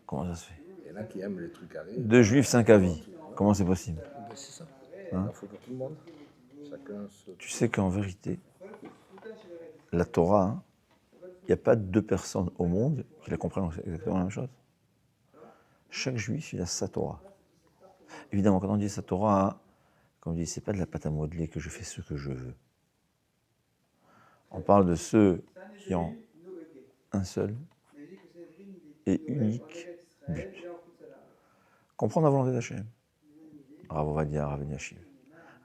Comment ça se fait? Il y en a qui aiment les trucs carrés. 2 juifs, 5 avis. Comment c'est possible? Ben, c'est ça. Hein? Il faut pour tout le monde. Chacun se... Tu sais qu'en vérité, la Torah, il n'y a pas 2 personnes au monde qui la comprennent exactement la même chose. Chaque juif, il a sa Torah. Évidemment, quand on dit sa Torah, comme on dit, c'est pas de la pâte à modeler que je fais ce que je veux. On parle de ceux qui ont un seul et unique but. Comprendre la volonté d'Hachem. Rav Ovadia, Rav Elyashiv.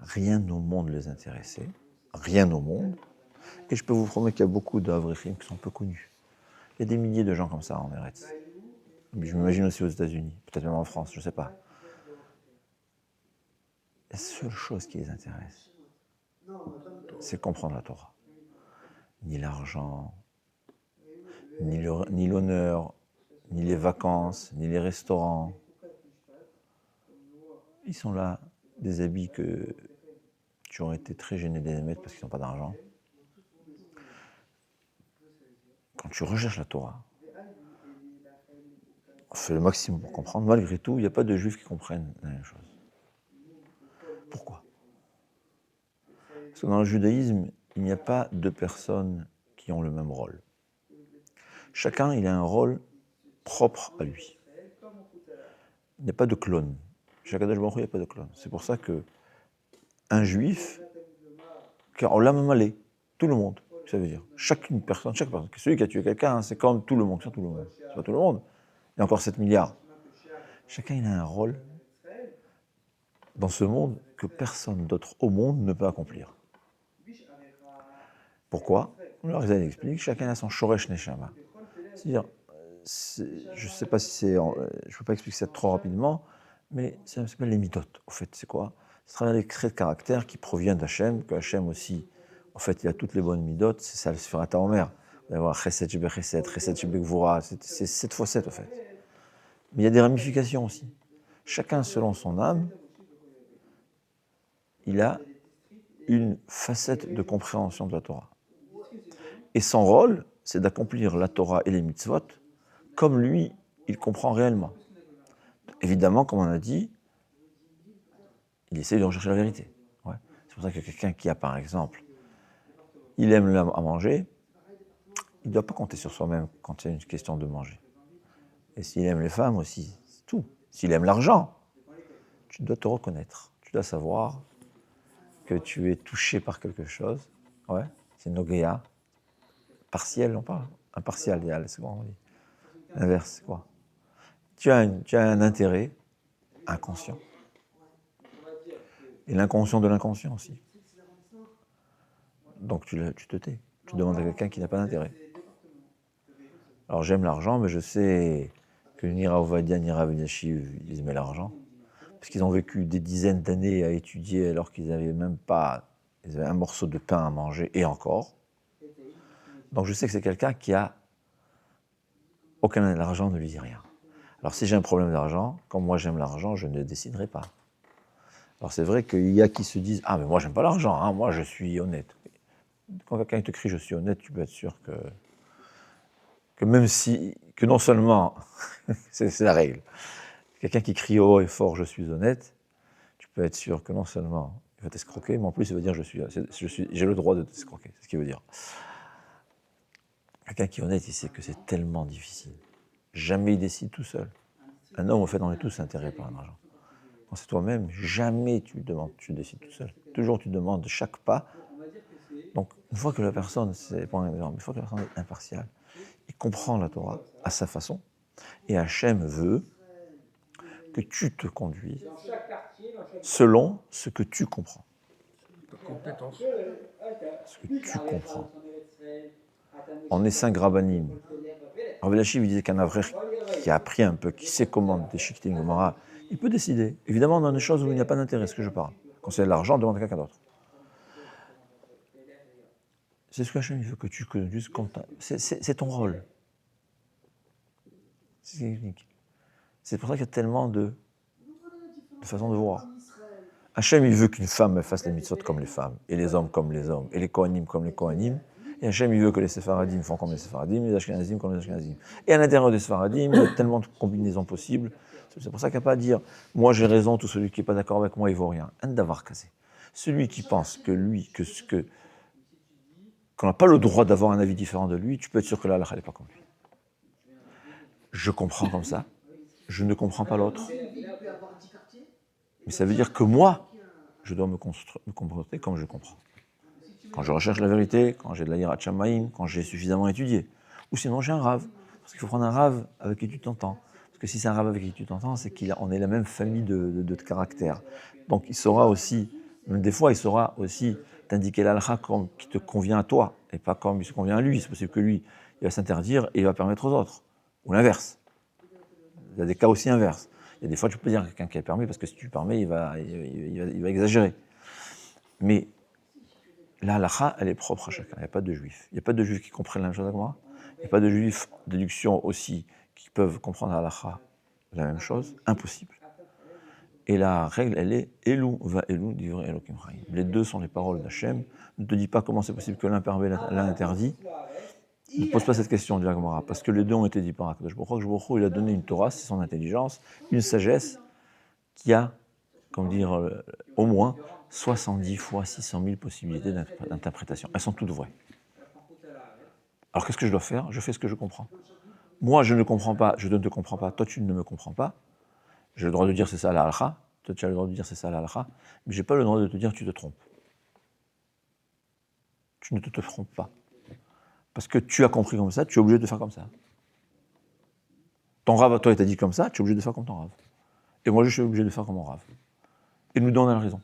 Rien au monde les intéressait. Rien au monde. Et je peux vous promettre qu'il y a beaucoup d'Avrichim qui sont peu connus. Il y a des milliers de gens comme ça en Eretz. Je m'imagine aussi aux États-Unis, peut-être même en France, je ne sais pas. La seule chose qui les intéresse, c'est comprendre la Torah. Ni l'argent, ni l'honneur, ni les vacances, ni les restaurants. Ils sont là, des habits que tu aurais été très gêné d'émettre parce qu'ils n'ont pas d'argent. Quand tu recherches la Torah, on fait le maximum pour comprendre. Malgré tout, il n'y a pas de juifs qui comprennent la même chose. Pourquoi? Parce que dans le judaïsme, il n'y a pas 2 personnes qui ont le même rôle. Chacun, il a un rôle propre à lui. Il n'y a pas de clone. Chez Akadosh Baruch Hu, il n'y a pas de clone. C'est pour ça que un juif, car on l'a même allé, tout le monde, ça veut dire. Chaque personne, celui qui a tué quelqu'un, c'est comme tout le monde, c'est tout le monde. C'est pas tout le monde. Il y a encore 7 milliards. Chacun, il a un rôle dans ce monde que personne d'autre au monde ne peut accomplir. Pourquoi? Alors, ils expliquent, chacun a son shoresh neshama. C'est-à-dire, je ne sais pas si c'est, je ne peux pas expliquer ça trop rapidement, mais ça s'appelle les midotes. Au fait, c'est quoi? C'est travers les traits de caractère qui proviennent d'Hachem, que Hachem aussi, en fait, il a toutes les bonnes midotes, c'est ça le Sfirat HaOmer. Vous allez voir chesed shebe chesed, chesed shebe gvura, c'est 7 fois 7 en fait. Mais il y a des ramifications aussi. Chacun selon son âme, il a une facette de compréhension de la Torah. Et son rôle, c'est d'accomplir la Torah et les mitzvot comme lui, il comprend réellement. Évidemment, comme on a dit, il essaie de rechercher la vérité. Ouais. C'est pour ça que quelqu'un qui a, par exemple, il aime à manger, il ne doit pas compter sur soi-même quand il y a une question de manger. Et s'il aime les femmes aussi, c'est tout. S'il aime l'argent, tu dois te reconnaître. Tu dois savoir que tu es touché par quelque chose. Ouais, c'est Nogéa. Partiel, on parle. Impartial, c'est quoi on dit? L'inverse, c'est quoi? Tu as un intérêt inconscient. Et l'inconscient de l'inconscient aussi. Donc tu te tais. Tu demandes à quelqu'un qui n'a pas d'intérêt. Alors j'aime l'argent, mais je sais que ni Rav Ovadia ni Rav Elyashiv, ils aimaient l'argent. Parce qu'ils ont vécu des dizaines d'années à étudier alors qu'ils n'avaient même pas... Ils avaient un morceau de pain à manger, et encore. Donc je sais que c'est quelqu'un qui a... Aucun l'argent ne lui dit rien. Alors si j'ai un problème d'argent, comme moi j'aime l'argent, je ne déciderai pas. Alors c'est vrai qu'il y a qui se disent « Ah, mais moi j'aime pas l'argent, hein, moi je suis honnête ». Quand quelqu'un te crie « Je suis honnête », tu peux être sûr que même si... que non seulement... c'est la règle. Quelqu'un qui crie haut et fort « Je suis honnête », tu peux être sûr que non seulement il va t'escroquer, mais en plus il va dire j'ai le droit de t'escroquer. C'est ce qu'il veut dire. Quelqu'un qui est honnête, il sait que c'est tellement difficile. Jamais il décide tout seul. Un homme, en fait, on est tous intéressés par l'argent. Quand c'est toi-même, jamais tu décides tout seul. Toujours tu demandes chaque pas. Donc, une fois que la personne, c'est pour un exemple, une fois que la personne est impartiale, il comprend la Torah à sa façon, et Hachem veut que tu te conduises selon ce que tu comprends. Compétence. Ce que tu comprends. On est 5 rabbanim. Rav Elyashiv disait qu'un avrer qui a appris un peu, qui sait comment déchiqueter une Gemara, il peut décider. Évidemment, dans des choses où il n'y a pas d'intérêt, ce que je parle. Quand c'est de l'argent, demande à quelqu'un d'autre. C'est ce que Hachem veut que tu conduises comme c'est ton rôle. C'est unique. C'est pour ça qu'il y a tellement de façons de voir. Hachem, il veut qu'une femme fasse les mitzvot comme les femmes, et les hommes comme les hommes, et les kohanim comme les kohanim, Et Hachem, il veut que les Séfaradim font comme les Séfaradim, les Ashkenazim comme les Ashkenazim. Et à l'intérieur des Séfaradim, il y a tellement de combinaisons possibles. C'est pour ça qu'il n'y a pas à dire, moi j'ai raison, tout celui qui n'est pas d'accord avec moi, il ne vaut rien. Un d'avoir casé. Celui qui pense que lui, qu'on n'a pas le droit d'avoir un avis différent de lui, tu peux être sûr que la halakha n'est pas comme lui. Je comprends comme ça, je ne comprends pas l'autre. Mais ça veut dire que moi, je dois me comporter comme je comprends. Quand je recherche la vérité, quand j'ai de la hirat shamaïm, quand j'ai suffisamment étudié. Ou sinon j'ai un rave. Parce qu'il faut prendre un rave avec qui tu t'entends. Parce que si c'est un rave avec qui tu t'entends, c'est qu'on est la même famille de caractères. Donc il saura aussi, même des fois, il saura aussi t'indiquer l'halakha qui te convient à toi, et pas comme il se convient à lui. C'est possible que lui, il va s'interdire et il va permettre aux autres. Ou l'inverse. Il y a des cas aussi inverses. Il y a des fois, tu peux dire à quelqu'un qui est permis, parce que si tu le permets, il va exagérer. Mais la halakha, elle est propre à chacun. Il n'y a pas de juifs. Il n'y a pas de juifs qui comprennent la même chose que moi. Il n'y a pas de juifs de déduction aussi qui peuvent comprendre la halakha la même chose. Impossible. Et la règle, elle est Elou va Elou divrei Elokim Chaim. Les deux sont les paroles d'Hachem. Ne te dis pas comment c'est possible que l'un permet, l'un interdit. Ne pose pas cette question, dit la Gemara, parce que les deux ont été dits par Akadosh Baruch Hu. Il a donné une Torah, c'est son intelligence, une sagesse qui a, comme dire, au moins 70 fois 600 000 possibilités d'interprétation. Elles sont toutes vraies. Alors qu'est-ce que je dois faire? Je fais ce que je comprends. Moi, je ne comprends pas, je ne te comprends pas, toi tu ne me comprends pas. J'ai le droit de dire c'est ça la halakha, toi tu as le droit de dire c'est ça la halakha, mais je n'ai pas le droit de te dire tu te trompes. Tu ne te trompes pas. Parce que tu as compris comme ça, tu es obligé de faire comme ça. Ton rave, toi, il t'a dit comme ça, tu es obligé de faire comme ton rave. Et moi, je suis obligé de faire comme mon rave. Et nous donnons la raison.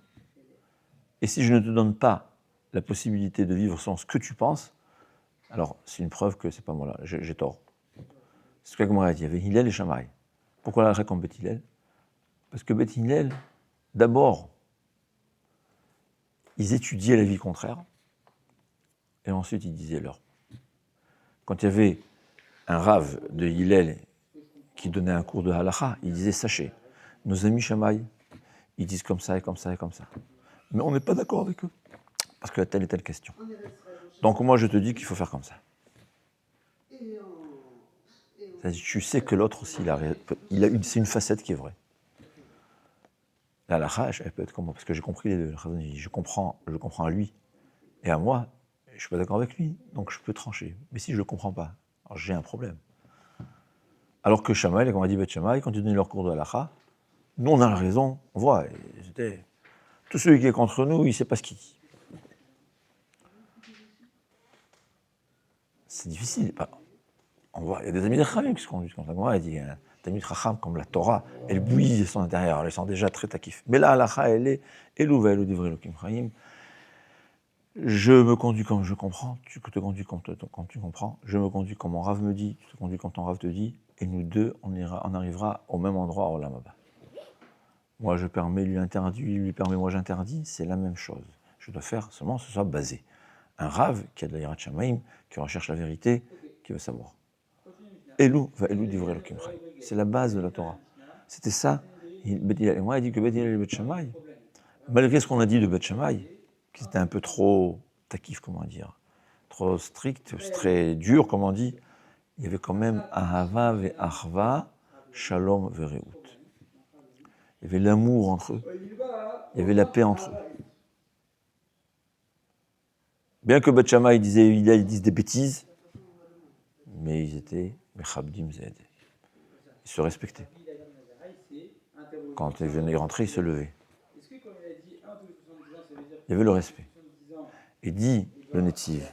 Et si je ne te donne pas la possibilité de vivre selon ce que tu penses, alors c'est une preuve que c'est pas moi là, j'ai tort. C'est ce que Gemara dit, il y avait Hillel et Shammai. Pourquoi la réponse Beth Hillel? Parce que Beth Hillel, d'abord, ils étudiaient la vie contraire, et ensuite ils disaient leur. Quand il y avait un rave de Hillel qui donnait un cours de halakha, il disait, sachez, nos amis Shammai, ils disent comme ça et comme ça et comme ça. Mais on n'est pas d'accord avec eux, parce qu'il y a telle et telle question. Donc moi je te dis qu'il faut faire comme ça. C'est-à-dire, tu sais que l'autre aussi, c'est une facette qui est vraie. La halakha, elle peut être comme moi, parce que j'ai compris les deux. Je comprends à lui et à moi, je ne suis pas d'accord avec lui, donc je peux trancher. Mais si je ne le comprends pas, alors j'ai un problème. Alors que Shammai, comme on a dit Beth Shammai, quand ils donnaient leur cours de halakha, nous on a la raison, on voit, tout celui qui est contre nous, il ne sait pas ce qu'il dit. C'est difficile. On voit, il y a des amis de Chachamim qui se conduisent comme ça. Moi, elle dit, Tamid Chacham, comme la Torah, elle bouillit de son intérieur, elle sent déjà très takif. Mais là, halakha, elle est Elou Elou divrei Elokim Chaim. Je me conduis comme je comprends, tu te conduis comme tu comprends, je me conduis comme mon rave me dit, tu te conduis comme ton rave te dit, et nous deux, on arrivera au même endroit, au Olam Haba. Moi, je permets, lui interdit, lui permet, moi j'interdis, c'est la même chose. Je dois faire seulement que ce soit basé. Un rave qui a de la hirat shamaïm, qui recherche la vérité, qui veut savoir. Elou va Elou divrei Elokim Chaim. C'est la base de la Torah. C'était ça. Et moi, il dit que Beth Hillel et Beth Shammai, malgré ce qu'on a dit de Beth Shammai, qui était un peu trop takif, comment dire, trop strict, très dur, comme on dit, il y avait quand même ahava ve achva, shalom ve reut. Il y avait l'amour entre eux, il y avait la paix entre eux. Bien que Beth Shammai ils disent des bêtises, mais ils étaient mechabdim zed. Ils se respectaient. Quand ils venaient rentrer, ils se levaient. Il y avait le respect. Et dit le Netziv,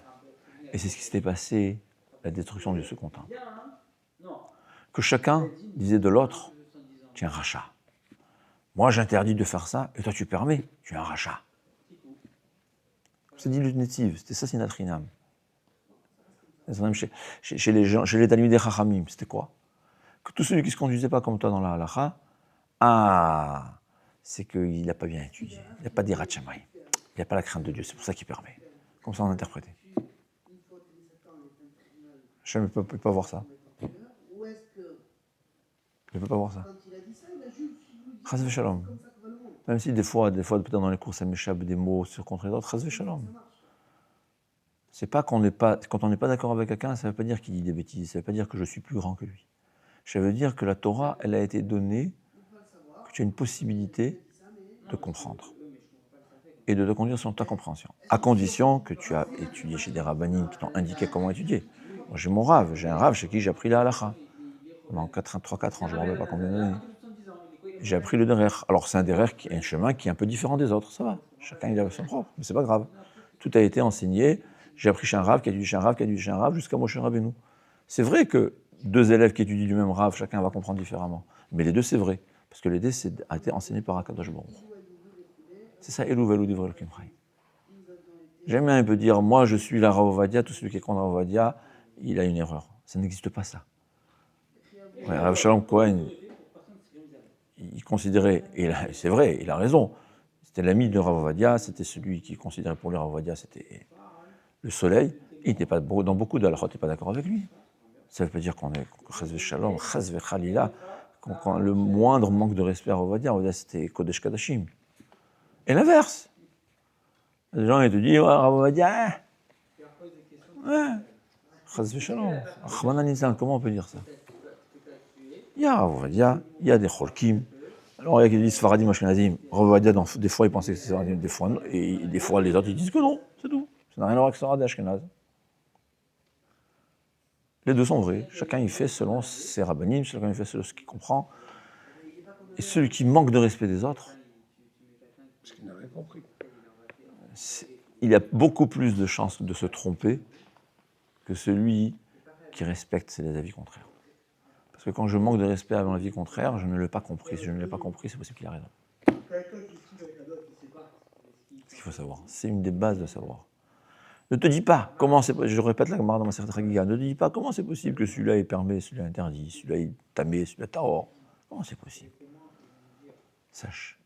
et c'est ce qui s'était passé, la destruction du second temple, que chacun disait de l'autre, tu es un rachat. Moi j'interdis de faire ça, et toi tu permets, tu es un rachat. C'est dit le Netziv, c'était ça Sinatrinam. Chez les gens, chez les Talmidei Chachamim, c'était quoi? Que tout celui qui ne se conduisait pas comme toi dans la halakha, c'est qu'il n'a pas bien étudié, il n'a pas d'hirat shamaïm, il n'a pas la crainte de Dieu, c'est pour ça qu'il permet. Comme ça on interprétait. Je ne peux pas voir ça. Je ne peux pas voir ça. Chas v'shalom. Même si des fois peut-être dans les cours ça m'échappe des mots sur contre les autres, chas v'shalom. C'est pas qu'on n'est pas, quand on n'est pas d'accord avec quelqu'un, ça ne veut pas dire qu'il dit des bêtises, ça ne veut pas dire que je suis plus grand que lui. Ça veut dire que la Torah, elle a été donnée, que tu as une possibilité de comprendre et de te conduire selon ta compréhension, à condition que tu as étudié chez des rabbinim qui t'ont indiqué comment étudier. Moi, j'ai mon rave, j'ai un rave chez qui j'ai appris la halakha. Pendant 3-4 ans, je ne me rappelle pas combien d'années. J'ai appris le derer. Alors c'est un derer qui est un chemin qui est un peu différent des autres, ça va. Chacun il a son propre, mais c'est pas grave. Tout a été enseigné. J'ai appris chez un rave, qui a étudié chez un rave, qui a étudié chez un rave, jusqu'à Moshe Rabbeinu. C'est vrai que 2 élèves qui étudient du même rave, chacun va comprendre différemment. Mais les deux, c'est vrai. Parce que les deux, a été enseigné par Akadosh Baruch. C'est ça, Elou Velou Divrei Elokim Chaim. J'aime bien un peu dire, moi je suis la Rav Ovadia, tout celui qui est contre Rav Ovadia, il a une erreur. Ça n'existe pas ça. Ouais, Rav Shalom Cohen, il considérait, et c'est vrai, il a raison, c'était l'ami de Rav Ovadia, c'était celui qui considérait pour lui Rav Ovadia, c'était le soleil. Il n'était pas, dans beaucoup de halachot, il n'était pas d'accord avec lui. Ça ne veut pas dire qu'on est Chazve Shalom, Chazve Khalila, quand le moindre manque de respect à Rav Ovadia, c'était Kodesh Kadashim. Et l'inverse. Les gens, ils te disent, Rav Ovadia, Chazve Shalom, Rahman Nizal, comment on peut dire ça? Il y a Rav Ovadia, il y a des Cholkim. Alors il y a qui disent Sfaradim Ashkenazim. Rav Ovadia, des fois, il pensait que c'était Sfaradim, des fois non. Et des fois, les autres, ils disent que non, c'est tout. Ça n'a rien à voir avec Sfaradim Ashkenaz. Les deux sont vrais. Chacun, il fait selon ses rabbinim, chacun, il fait selon ce qu'il comprend. Et celui qui manque de respect des autres, Parce qu'il n'a rien compris. il a beaucoup plus de chances de se tromper que celui qui respecte ses avis contraires. Parce que quand je manque de respect à mon avis contraire, je ne l'ai pas compris. Si je ne l'ai pas compris, c'est possible qu'il a raison. Ce qu'il faut savoir, c'est une des bases de savoir. Ne te dis pas comment c'est possible, je répète la Gemara dans ma Masechet Chagiga, ne te dis pas comment c'est possible que celui-là est permis, celui-là est interdit, celui-là est tamé, celui-là est tahor. Comment c'est possible? Sache.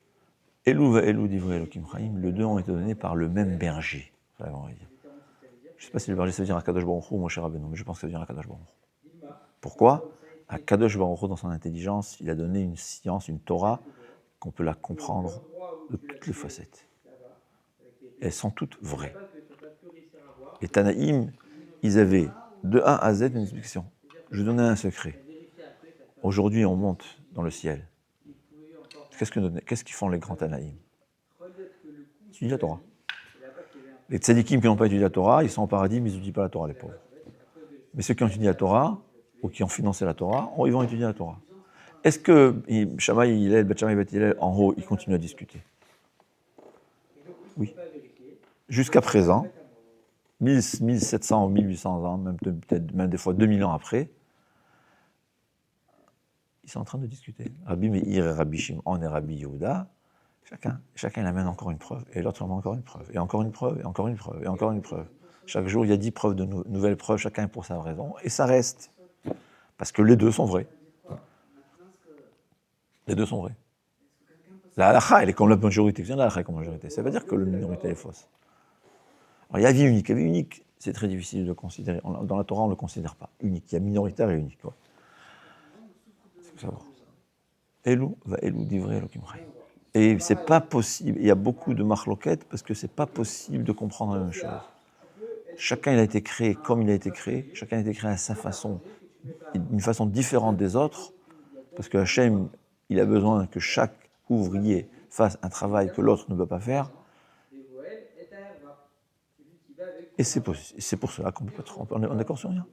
Elou va Elou Divrei Elokim Chaim, les deux ont été donnés par le même berger. Je ne sais pas si le berger ça veut dire Akadosh Baruch Hu ou Moshe Rabbeinu, mais je pense que ça veut dire Akadosh Baruch Hu. Pourquoi? Akadosh Baruch Hu, dans son intelligence, il a donné une science, une Torah, qu'on peut la comprendre de toutes les facettes. Et elles sont toutes vraies. Les Tanaïm, ils avaient de A à Z une explication. Je donnais un secret. Aujourd'hui, on monte dans le ciel. Qu'est-ce qu'ils font les grands Tanaïm? Ils étudient la Torah. Les tzadikim qui n'ont pas étudié la Torah, ils sont au paradis, mais ils n'étudient pas la Torah, les pauvres. Mais ceux qui ont étudié la Torah, ou qui ont financé la Torah, ils vont étudier la Torah. Est-ce que Shammai, Hillel, Beth Shammai, Beth Hillel, en haut, ils continuent à discuter? Oui. Jusqu'à présent, 1700 ou 1800 ans, peut-être même des fois 2000 ans après, ils sont en train de discuter. Rabbi Meir et Rabbi Shimon et Rabbi Yehuda, chacun il amène encore une preuve, et l'autre amène encore une preuve, et encore une preuve, et encore une preuve, et encore une preuve. Chaque jour, il y a 10 preuves de nouvelles preuves, chacun pour sa raison, et ça reste. Parce que les deux sont vrais. Les deux sont vrais. La halakha, elle est comme la majorité. La halakha est comme la majorité. Ça veut dire que la minorité est fausse. Alors, il y a vie unique. La vie unique, c'est très difficile de considérer. Dans la Torah, on ne le considère pas unique. Il y a minoritaire et unique. C'est faut savoir. Elou va Elou Divrei Elokim Chaim. Et c'est pas possible. Il y a beaucoup de marloquettes parce que c'est pas possible de comprendre la même chose. Chacun il a été créé comme il a été créé. Chacun a été créé à sa façon, d'une façon différente des autres. Parce que Hachem, il a besoin que chaque ouvrier fasse un travail que l'autre ne peut pas faire. Et c'est pour cela qu'on peut pas on est d'accord sur rien.